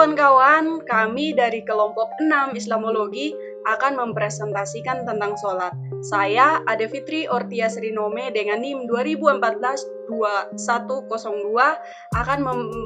kawan-kawan, kami dari kelompok 6 Islamologi akan mempresentasikan tentang sholat. Saya, Ade Fitri Ortia Srinome dengan NIM 2014-2102 akan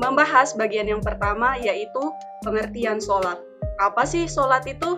membahas bagian yang pertama, yaitu pengertian sholat. Apa sih sholat itu?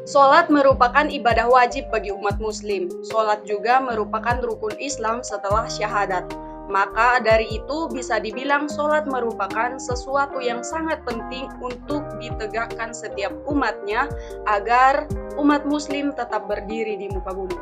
Sholat merupakan ibadah wajib bagi umat muslim. Sholat juga merupakan rukun Islam setelah syahadat. Maka dari itu bisa dibilang sholat merupakan sesuatu yang sangat penting untuk ditegakkan setiap umatnya agar umat muslim tetap berdiri di muka bumi.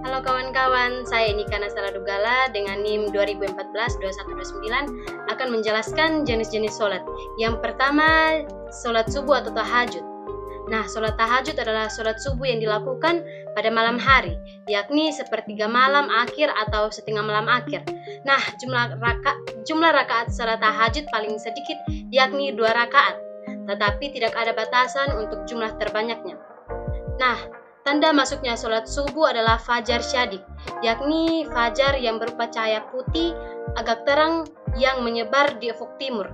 Halo kawan-kawan, saya Nika Nasala Dugala dengan NIM 2014-2129 akan menjelaskan jenis-jenis sholat. Yang pertama, sholat subuh atau tahajud. Nah, sholat tahajud adalah sholat subuh yang dilakukan pada malam hari, yakni sepertiga malam akhir atau setengah malam akhir. Nah, jumlah rakaat sholat tahajud paling sedikit yakni 2 rakaat, tetapi tidak ada batasan untuk jumlah terbanyaknya. Nah, tanda masuknya sholat subuh adalah fajar syadik, yakni fajar yang berupa cahaya putih agak terang yang menyebar di ufuk timur.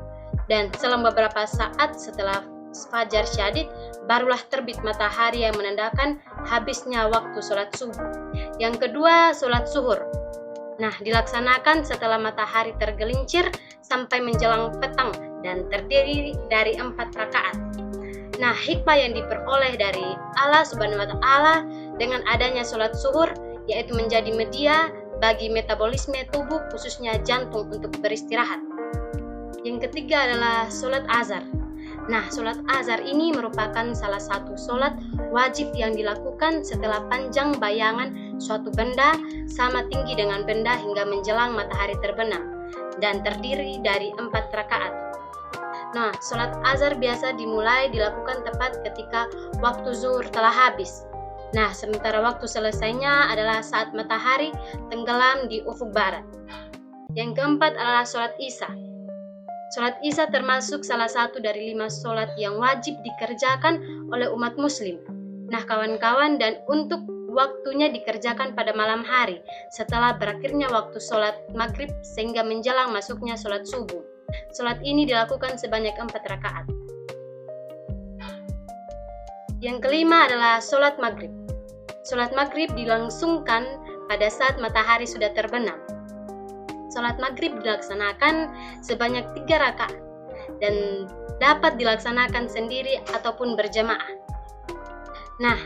Dan selang beberapa saat setelah fajar syadid, barulah terbit matahari yang menandakan habisnya waktu sholat subuh. Yang kedua, sholat zuhur. Nah, dilaksanakan setelah matahari tergelincir sampai menjelang petang dan terdiri dari 4 rakaat. Nah, hikmah yang diperoleh dari Allah Subhanahu wa Ta'ala dengan adanya sholat zuhur yaitu menjadi media bagi metabolisme tubuh, khususnya jantung, untuk beristirahat. Yang ketiga adalah sholat azhar. Nah, sholat azhar ini merupakan salah satu sholat wajib yang dilakukan setelah panjang bayangan suatu benda sama tinggi dengan benda hingga menjelang matahari terbenam dan terdiri dari 4 rakaat. Nah, sholat azhar biasa dimulai dilakukan tepat ketika waktu zuhur telah habis. Nah, sementara waktu selesainya adalah saat matahari tenggelam di ufuk barat. Yang keempat adalah sholat isya. Sholat isya termasuk salah satu dari 5 sholat yang wajib dikerjakan oleh umat muslim. Nah kawan-kawan, dan untuk waktunya dikerjakan pada malam hari setelah berakhirnya waktu sholat maghrib sehingga menjelang masuknya sholat subuh. Sholat ini dilakukan sebanyak 4 rakaat. Yang kelima adalah sholat maghrib. Sholat maghrib dilangsungkan pada saat matahari sudah terbenam. Sholat maghrib dilaksanakan sebanyak 3 rakaat dan dapat dilaksanakan sendiri ataupun berjamaah. Nah,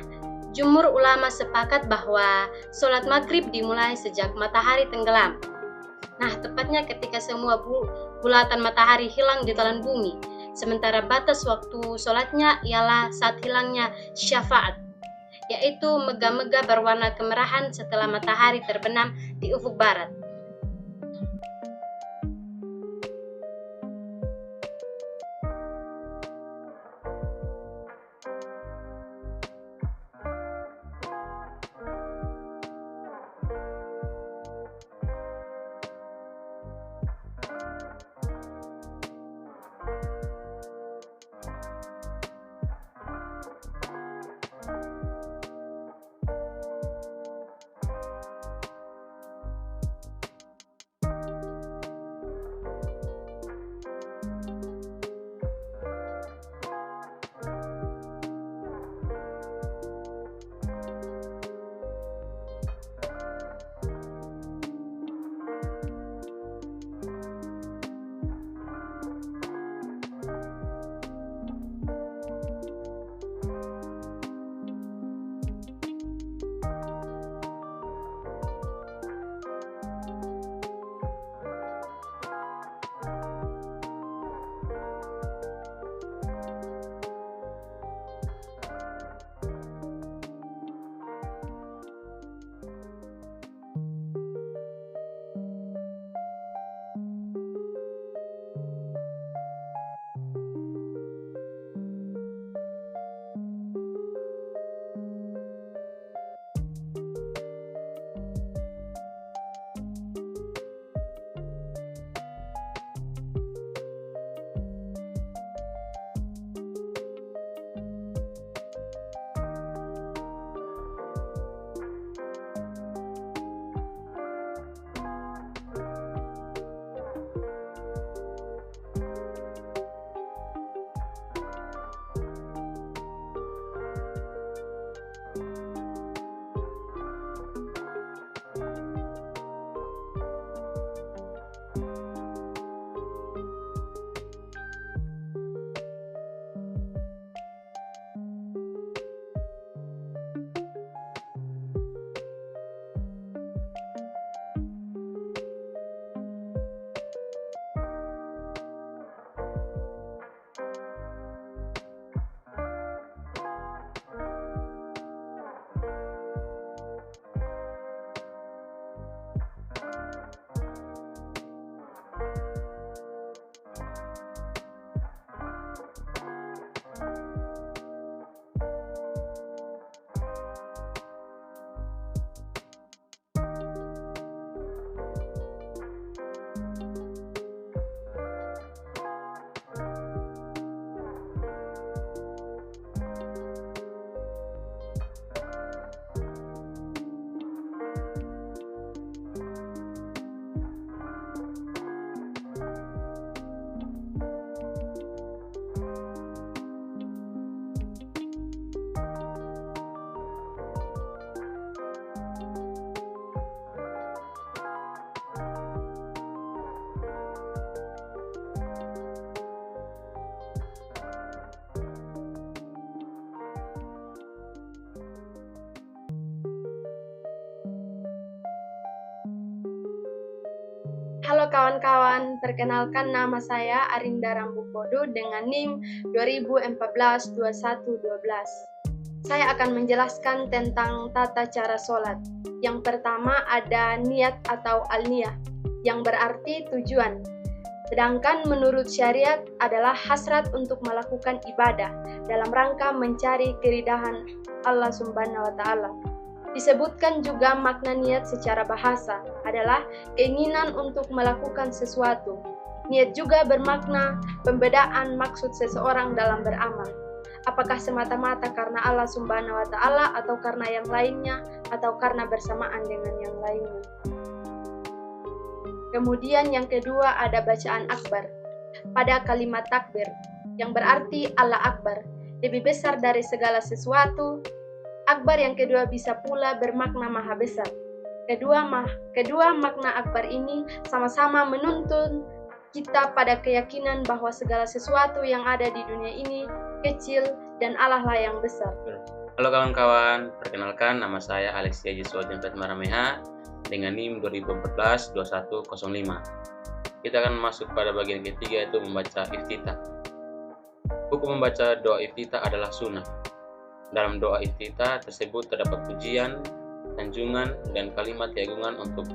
jumhur ulama sepakat bahwa sholat maghrib dimulai sejak matahari tenggelam. Nah, tepatnya ketika semua bulatan matahari hilang di telan bumi. Sementara batas waktu sholatnya ialah saat hilangnya syafaat, yaitu mega-mega berwarna kemerahan setelah matahari terbenam di ufuk barat. Halo kawan-kawan, perkenalkan nama saya Arinda Rambupodo dengan NIM 2014-2112. Saya akan menjelaskan tentang tata cara sholat. Yang pertama ada niat atau al-niyah, yang berarti tujuan. Sedangkan menurut syariat adalah hasrat untuk melakukan ibadah dalam rangka mencari keridhaan Allah Subhanahu wa Ta'ala. Disebutkan juga makna niat secara bahasa adalah keinginan untuk melakukan sesuatu. Niat juga bermakna pembedaan maksud seseorang dalam beramal. Apakah semata-mata karena Allah Subhanahu wa Ta'ala atau karena yang lainnya atau karena bersamaan dengan yang lainnya. Kemudian yang kedua ada bacaan akbar pada kalimat takbir yang berarti Allah Akbar, lebih besar dari segala sesuatu. Akbar yang kedua bisa pula bermakna maha besar. Kedua makna akbar ini sama-sama menuntun kita pada keyakinan bahwa segala sesuatu yang ada di dunia ini kecil dan Allah lah yang besar. Halo kawan-kawan, perkenalkan nama saya Alexia Yiswa Jempet Marameha dengan NIM 2014-2105. Kita akan masuk pada bagian ketiga, yaitu membaca iftitah. Hukum membaca doa iftitah adalah sunnah. Dalam doa iftitah tersebut terdapat pujian, sanjungan, dan kalimat keagungan untuk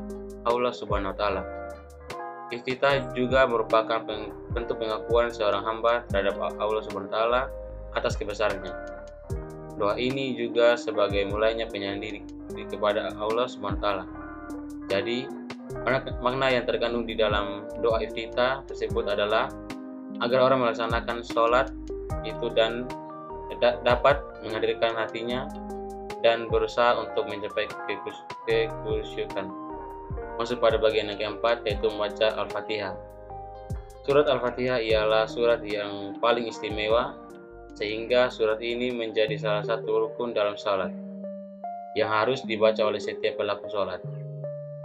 Allah Subhanahu wa Ta'ala. Iftitah juga merupakan bentuk pengakuan seorang hamba terhadap Allah Subhanahu wa Ta'ala atas kebesarannya. Doa ini juga sebagai mulainya penyanyian diri kepada Allah Subhanahu wa Ta'ala. Jadi, makna yang terkandung di dalam doa iftitah tersebut adalah agar orang melaksanakan sholat itu dan dapat menghadirkan hatinya dan berusaha untuk mencapai kekhusyukan. Masuk pada bagian yang keempat, yaitu membaca Al-Fatihah. Surat Al-Fatihah ialah surat yang paling istimewa, sehingga surat ini menjadi salah satu rukun dalam salat yang harus dibaca oleh setiap pelaku salat.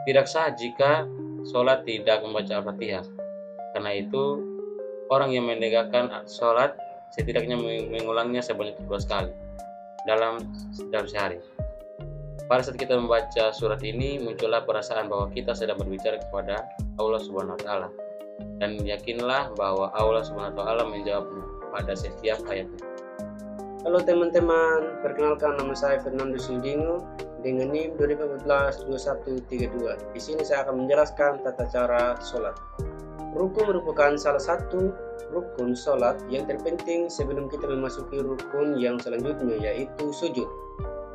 Tidak sah jika salat tidak membaca Al-Fatihah. Karena itu, orang yang menegakkan salat setidaknya mengulangnya sebanyak 2 kali dalam sehari. Pada saat kita membaca surat ini, muncullah perasaan bahwa kita sedang berbicara kepada Allah Subhanahu wa Ta'ala, dan yakinlah bahwa Allah Subhanahu wa Ta'ala menjawabnya pada setiap ayatnya. Halo teman-teman, perkenalkan nama saya Fernando Sildingo dengan NIM 2014-2132. Di sini saya akan menjelaskan tata cara sholat. Ruku merupakan salah satu rukun sholat yang terpenting sebelum kita memasuki rukun yang selanjutnya, yaitu sujud.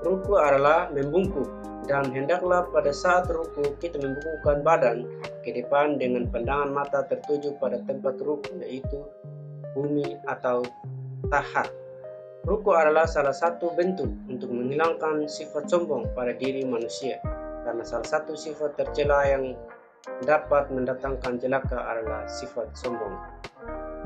Ruku adalah membungkuk, dan hendaklah pada saat ruku kita membungkukkan badan ke depan dengan pandangan mata tertuju pada tempat ruku, yaitu bumi atau tahat. Ruku adalah salah satu bentuk untuk menghilangkan sifat sombong pada diri manusia, karena salah satu sifat tercela yang dapat mendatangkan celaka adalah sifat sombong.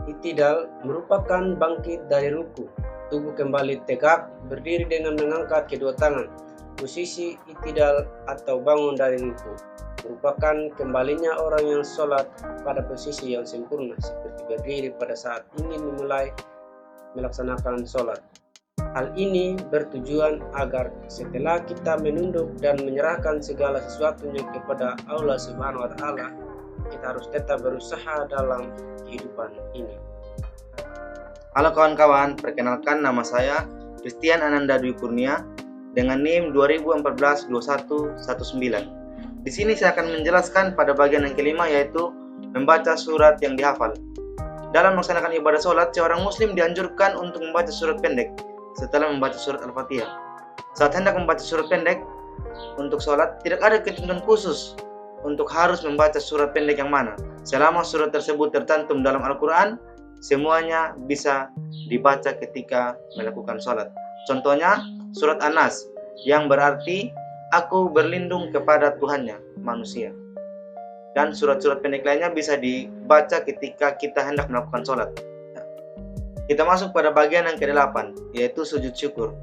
I'tidal merupakan bangkit dari ruku. Tubuh kembali tegak, berdiri dengan mengangkat kedua tangan. Posisi i'tidal atau bangun dari ruku merupakan kembalinya orang yang sholat pada posisi yang sempurna, seperti berdiri pada saat ingin memulai melaksanakan sholat. Hal ini bertujuan agar setelah kita menunduk dan menyerahkan segala sesuatunya kepada Allah Subhanahu wa Ta'ala, kita harus tetap berusaha dalam kehidupan ini. Halo kawan-kawan, perkenalkan nama saya Christian Ananda Dwi Kurnia dengan NIM 2014-2119. Di sini saya akan menjelaskan pada bagian yang kelima, yaitu membaca surat yang dihafal. Dalam melaksanakan ibadah sholat, seorang muslim dianjurkan untuk membaca surat pendek setelah membaca surat Al-Fatihah. Saat hendak membaca surat pendek untuk sholat, tidak ada ketentuan khusus untuk harus membaca surat pendek yang mana. Selama surat tersebut tercantum dalam Al-Quran, semuanya bisa dibaca ketika melakukan sholat. Contohnya, surat An-Nas, yang berarti aku berlindung kepada Tuhannya, manusia. Dan surat-surat pendek lainnya bisa dibaca ketika kita hendak melakukan sholat. Kita masuk pada bagian yang ke-8, yaitu sujud syukur.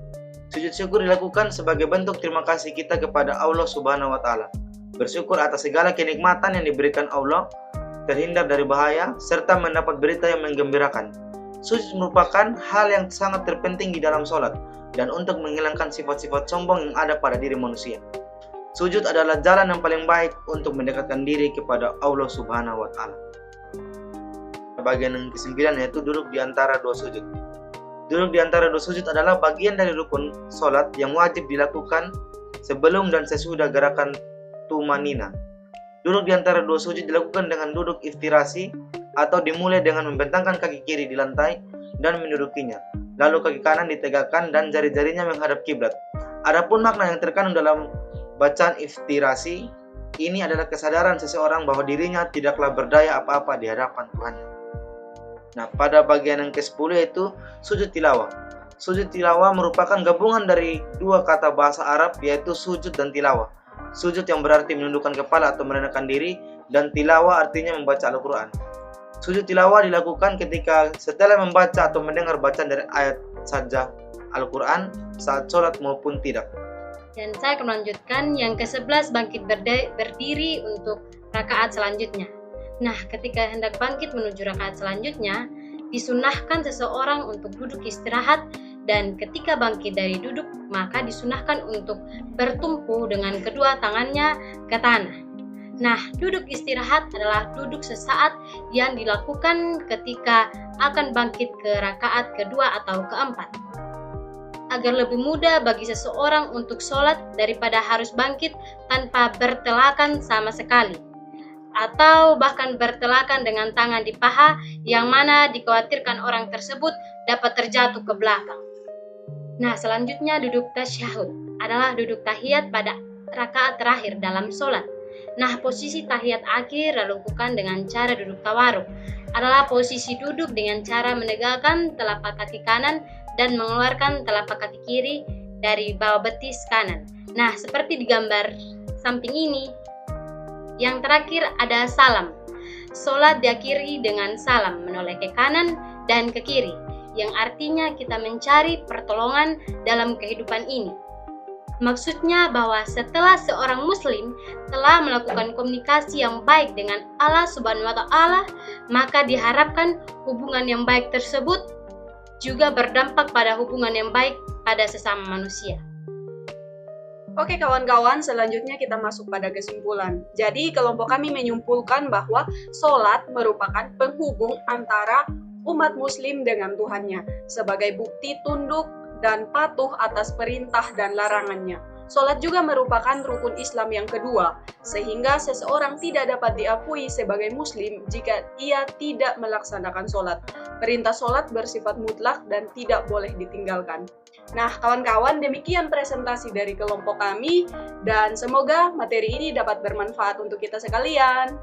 Sujud syukur dilakukan sebagai bentuk terima kasih kita kepada Allah Subhanahu wa Ta'ala. Bersyukur atas segala kenikmatan yang diberikan Allah, terhindar dari bahaya, serta mendapat berita yang menggembirakan. Sujud merupakan hal yang sangat terpenting di dalam sholat, dan untuk menghilangkan sifat-sifat sombong yang ada pada diri manusia. Sujud adalah jalan yang paling baik untuk mendekatkan diri kepada Allah Subhanahu wa Ta'ala. Bagian yang ke-9 yaitu duduk di antara dua sujud. Duduk di antara dua sujud adalah bagian dari rukun solat yang wajib dilakukan sebelum dan sesudah gerakan tumanina. Duduk di antara dua sujud dilakukan dengan duduk iftirasi atau dimulai dengan membentangkan kaki kiri di lantai dan mendudukinya. Lalu kaki kanan ditegakkan dan jari-jarinya menghadap kiblat. Adapun makna yang terkandung dalam bacaan iftirasi ini adalah kesadaran seseorang bahwa dirinya tidaklah berdaya apa-apa di hadapan Tuhan. Nah, pada bagian yang ke-10 yaitu sujud tilawah. Sujud tilawah merupakan gabungan dari dua kata bahasa Arab yaitu sujud dan tilawah. Sujud yang berarti menundukkan kepala atau merendahkan diri, dan tilawah artinya membaca Al-Quran. Sujud tilawah dilakukan ketika setelah membaca atau mendengar bacaan dari ayat saja Al-Quran saat sholat maupun tidak. Dan saya akan melanjutkan yang ke-11, bangkit berdiri untuk rakaat selanjutnya. Nah, ketika hendak bangkit menuju rakaat selanjutnya, disunahkan seseorang untuk duduk istirahat, dan ketika bangkit dari duduk, maka disunahkan untuk bertumpu dengan kedua tangannya ke tanah. Nah, duduk istirahat adalah duduk sesaat yang dilakukan ketika akan bangkit ke rakaat kedua atau keempat. Agar lebih mudah bagi seseorang untuk sholat daripada harus bangkit tanpa bertelakan sama sekali, atau bahkan bertelakan dengan tangan di paha yang mana dikhawatirkan orang tersebut dapat terjatuh ke belakang. Nah, selanjutnya duduk tasyahud adalah duduk tahiyat pada rakaat terakhir dalam sholat. Nah, posisi tahiyat akhir dilakukan dengan cara duduk tawaruk, adalah posisi duduk dengan cara menegakkan telapak kaki kanan dan mengeluarkan telapak kaki kiri dari bawah betis kanan. Nah, seperti di gambar samping ini. Yang terakhir ada salam. Sholat diakhiri dengan salam menoleh ke kanan dan ke kiri, yang artinya kita mencari pertolongan dalam kehidupan ini. Maksudnya bahwa setelah seorang muslim telah melakukan komunikasi yang baik dengan Allah Subhanahu wa Ta'ala, maka diharapkan hubungan yang baik tersebut juga berdampak pada hubungan yang baik pada sesama manusia. Oke kawan-kawan, selanjutnya kita masuk pada kesimpulan. Jadi kelompok kami menyimpulkan bahwa sholat merupakan penghubung antara umat muslim dengan Tuhannya sebagai bukti tunduk dan patuh atas perintah dan larangannya. Sholat juga merupakan rukun Islam yang kedua, sehingga seseorang tidak dapat diakui sebagai muslim jika ia tidak melaksanakan sholat. Perintah sholat bersifat mutlak dan tidak boleh ditinggalkan. Nah, kawan-kawan, demikian presentasi dari kelompok kami, dan semoga materi ini dapat bermanfaat untuk kita sekalian.